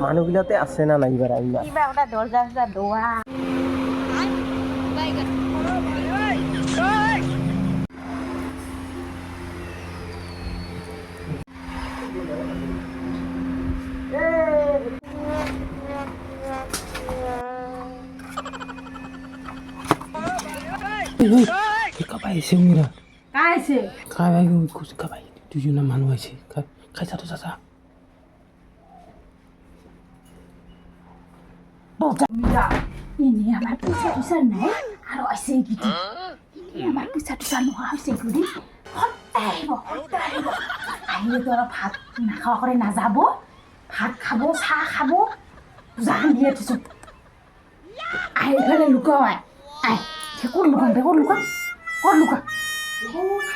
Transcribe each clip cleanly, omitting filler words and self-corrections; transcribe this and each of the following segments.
মানুহবিলাতে আছে না নাই এবার আইবা কিবা ওটা দরজা দোয়া কাবাই আছে মিরা কাইছে কাবাই কুছ কাবাই দুজনা মানুহ আছে খাইছা তো চাচা দরজা মিরা ইনি আমার পয়সা টুসা নাই আর আছে গিটি ইনি আমার পয়সা টুসা নোহা হইছে গুদি আহিলে তোরা ভাত নাখাওয়া করে না যাব ভাত খাবো চাহ খাবো জান দিয়ে থৈছো আই এফালে লুকায় আই ক'ত লুকাম ক'ত লুকা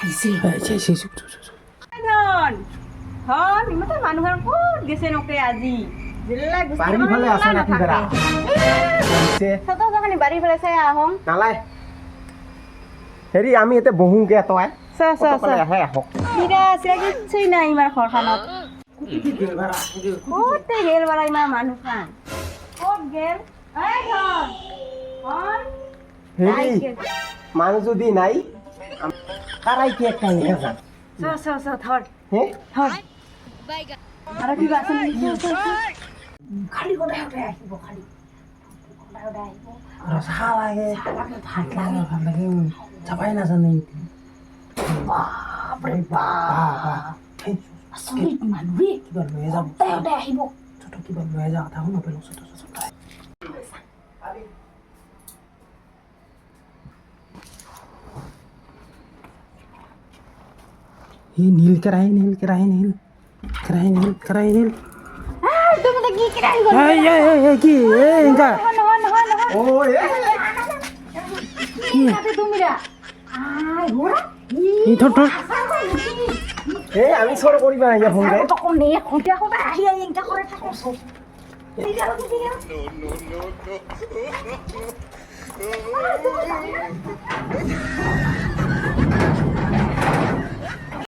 আহিছে হন ইমাতে মানুহৰ ক'ত গেছে নকে আজি জিল্লা গুছি বাড়ি ফালে আছে নাকি বেৰা সত যখানি বাড়ি ফেলে চাই আহং নালাই হেৰি আমি এতে বহুংকে তই আহে আহক কিরা সিরা কিছুই নাই ইমার ঘরখানত ক'তে গেল বারা ইমার মানুহ খান ক'ত গেল এই হন হন হেৰি মানুহ যদি নাই কাৰাই কি একটা নিয়ে যান ধর হে ধর আর কি বাসন খালি গোটাই গোটাই আহিব খালি গোটাই গোটাই আহিব আৰু চাহ লাগে ভাত লাগে ভাল লাগে চাবাই নাজানে বাপৰে বাপ আচৰিত মানুহ ৰে কিবা লৈ যাব গোটাই গোটাই আহিব ছোট কিবা লৈ যাওঁ কথা শুনো পেলো ছোট নীল কেৰাহী তুমি তো কি কিরাই গো কি এনেকা কি হাতে তুমি রা আই হোরা থর আমি সর করিবা না ইয়া ফোন রে তখন নে খুঁটা খুঁটা আহি আহি ইনকা করে থাকো সব No.